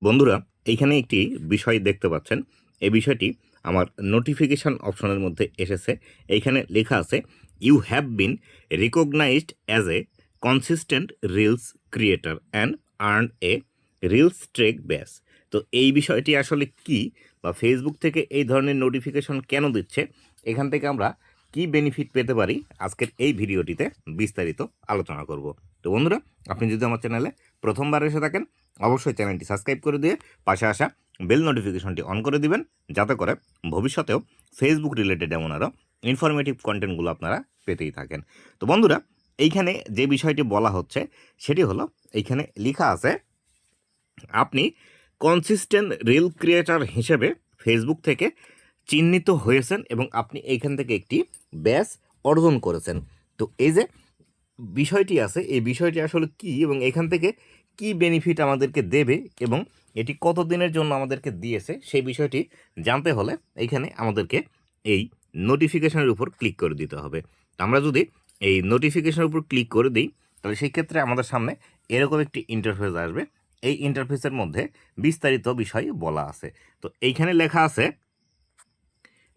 বন্ধুরা, এইখানে একটি বিষয় দেখতে পাচ্ছেন। এই বিষয়টি আমার নোটিফিকেশন অপশনের মধ্যে এসেছে। এইখানে লেখা আছে, you have been recognized as a consistent reels creator and earn a reels streak badge. তো এই বিষয়টি আসলে কি, বা ফেসবুক থেকে এই ধরনের নোটিফিকেশন কেন দিচ্ছে, এখান থেকে আমরা কি বেনিফিট পেতে পারি, আজকের এই ভিডিওটিতে বিস্তারিত আলোচনা করব। তো বন্ধুরা, আপনি যদি আমার চ্যানেলে প্রথমবার এসে থাকেন, অবশ্যই চ্যানেলটি সাবস্ক্রাইব করে দিয়ে পাশে আসা বেল নোটিফিকেশনটি অন করে দিবেন, যাতে করে ভবিষ্যতেও ফেসবুক রিলেটেড এমন আরও ইনফরমেটিভ কন্টেন্টগুলো আপনারা পেতেই থাকেন। তো বন্ধুরা, এইখানে যে বিষয়টি বলা হচ্ছে সেটি হলো, এইখানে লেখা আছে, আপনি কনসিস্টেন্ট রিল ক্রিয়েটর হিসেবে ফেসবুক থেকে চিহ্নিত হয়েছেন এবং আপনি এইখান থেকে একটি ব্যাচ অর্জন করেছেন। তো এই যে বিষয়টি আছে, এই বিষয়টি আসলে কি এবং এখান থেকে কি বেনিফিট আমাদেরকে দেবে এবং এটি কত দিনের জন্য আমাদেরকে দিয়েছে, সেই বিষয়টি জানতে হলে এইখানে আমাদেরকে এই নোটিফিকেশনের উপর ক্লিক করে দিতে হবে। আমরা যদি এই নোটিফিকেশনের উপর ক্লিক করে দিই, তাহলে সেই ক্ষেত্রে আমাদের সামনে এরকম একটি ইন্টারফেস আসবে। এই ইন্টারফেসের মধ্যে বিস্তারিত বিষয় বলা আছে। তো এইখানে লেখা আছে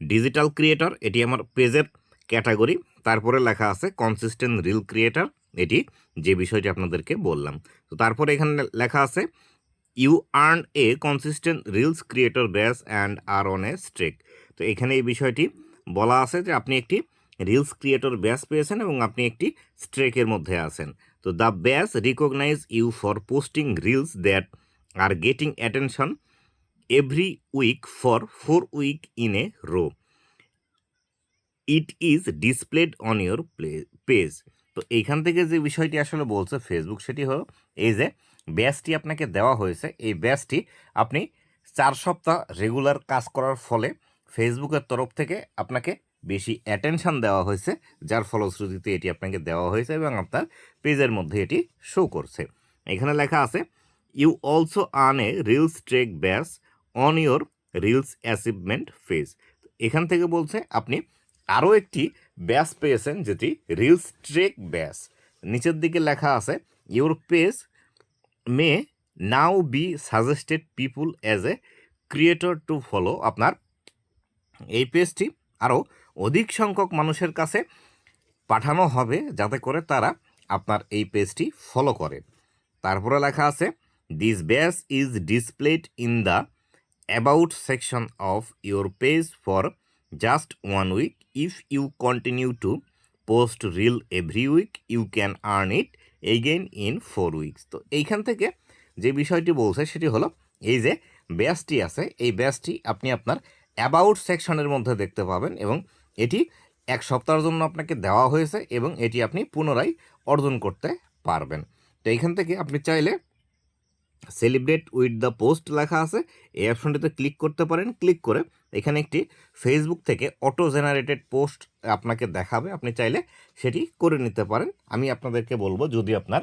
ডিজিটাল ক্রিয়েটর, এটি আমার পেজের ক্যাটাগরি। তারপরে লেখা আছে কনসিস্টেন্ট রিল ক্রিয়েটর, এটি যে বিষয়টি আপনাদেরকে বললাম। তো তারপরে এখানে লেখা আছে you earn a consistent reels creator badge and are on a streak. তো এখানে এই বিষয়টি বলা আছে যে আপনি একটি রিলস ক্রিয়েটর ব্যাস পেয়েছেন এবং আপনি একটি স্ট্রেকের মধ্যে আছেন। তো the badge recognize you for posting reels that are getting attention every week for 4 week in a row. It is displayed on your page. তো এইখান থেকে যে বিষয়টি আসলে বলছে ফেসবুক, সেটি হলো এই যে ব্যাচটি আপনাকে দেওয়া হয়েছে, এই ব্যাচটি আপনি 4 সপ্তাহ রেগুলার কাজ করার ফলে ফেসবুকের তরফ থেকে আপনাকে বেশি অ্যাটেনশন দেওয়া হয়েছে, যার ফলশ্রুতিতে এটি আপনাকে দেওয়া হয়েছে এবং আপনার পেজের মধ্যে এটি শো করছে। এখানে লেখা আছে you also earn a reels trek badge on your reels achievement phase. এখান থেকে বলছে আপনি আরও একটি ব্যাচ পেয়েছেন, যেটি রিলস ট্রেক ব্যাচ। নিচের দিকে লেখা আছে your page may now be suggested people as a creator to follow. আপনার এই পেজটি আরও অধিক সংখ্যক মানুষের কাছে পাঠানো হবে, যাতে করে তারা আপনার এই পেজটি ফলো করে। তারপরে লেখা আছে this badge is displayed in the about section of your page for just 1 week. If you continue to post reel every week you can earn it again in 4 weeks. তো এইখান থেকে যে বিষয়টি বলছে সেটি হলো, এই যে ব্যাচটি আছে, এই ব্যাচটি আপনি আপনার অ্যাবাউট সেকশনের মধ্যে দেখতে পাবেন এবং এটি 1 সপ্তাহের জন্য আপনাকে দেওয়া হয়েছে এবং এটি আপনি পুনরায় অর্জন করতে পারবেন। তো এইখান থেকে আপনি চাইলে সেলিব্রেট উইথ দ্য পোস্ট লেখা আছে, এই অপশনটিতে ক্লিক করতে পারেন। ক্লিক করে এখানে একটি ফেসবুক থেকে অটো জেনারেটেড পোস্ট আপনাকে দেখাবে, আপনি চাইলে সেটি করে নিতে পারেন। আমি আপনাদেরকে বলবো, যদি আপনার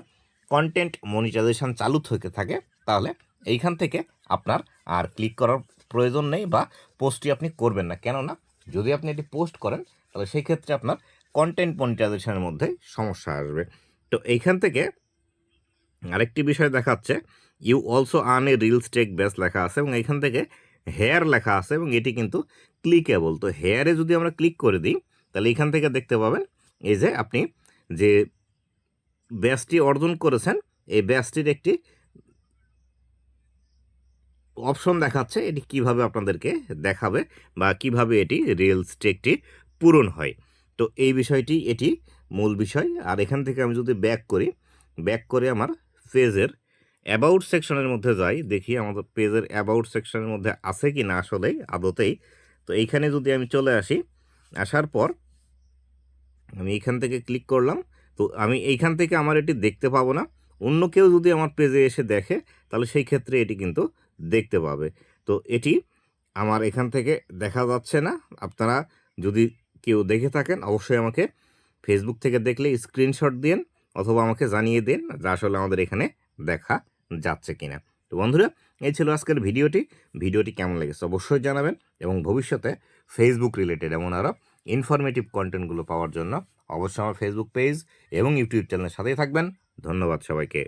কন্টেন্ট মনিটাইজেশন চালু থেকে থাকে, তাহলে এইখান থেকে আপনার আর ক্লিক করার প্রয়োজন নেই বা পোস্টটি আপনি করবেন না। কেননা যদি আপনি এটি পোস্ট করেন, তাহলে সেই ক্ষেত্রে আপনার কন্টেন্ট মনিটাইজেশনের মধ্যে সমস্যা আসবে। তো এইখান থেকে আরেকটি বিষয় দেখাচ্ছে you also earn a reels trek badge লেখা আছে এবং এখান থেকে হেয়ার লেখা আছে এবং এটি কিন্তু ক্লিকেবল। তো হেয়ারে যদি আমরা ক্লিক করে দিই, তাহলে এখান থেকে দেখতে পাবেন এই যে আপনি যে ব্যাচটি অর্জন করেছেন, এই ব্যাচটির একটি অপশন দেখাচ্ছে, এটি কিভাবে আপনাদেরকে দেখাবে বা কিভাবে এটি রিলস ট্রেকটি পূরণ হয়। তো এই বিষয়টি এটি মূল বিষয়। আর এখান থেকে আমি যদি ব্যাক করে আমার পেজের অ্যাবাউট সেকশনের মধ্যে যাই, দেখি আমাদের পেজের অ্যাবাউট সেকশনের মধ্যে আছে কি না আসলেই আদতেই। তো এইখানে যদি আমি চলে আসি, আসার পর আমি এইখান থেকে ক্লিক করলাম। তো আমি এইখান থেকে আমার এটি দেখতে পাবো না, অন্য কেউ যদি আমার পেজে এসে দেখে, তাহলে সেই ক্ষেত্রে এটি কিন্তু দেখতে পাবে। তো এটি আমার এখান থেকে দেখা যাচ্ছে না। আপনারা যদি কেউ দেখে থাকেন, অবশ্যই আমাকে ফেসবুক থেকে দেখলে স্ক্রিনশট দিন অথবা আমাকে জানিয়ে দিন যে আসলে আমাদের এখানে দেখা যাচ্ছে কিনা। তো বন্ধুরা, এই ছিল আজকের ভিডিওটি কেমন লেগেছে অবশ্যই জানাবেন এবং ভবিষ্যতে ফেসবুক রিলেটেড এমন আরও ইনফরমেটিভ কন্টেন্টগুলো পাওয়ার জন্য অবশ্যই আমার ফেসবুক পেজ এবং ইউটিউব চ্যানেলের সাথেই থাকবেন। ধন্যবাদ সবাইকে।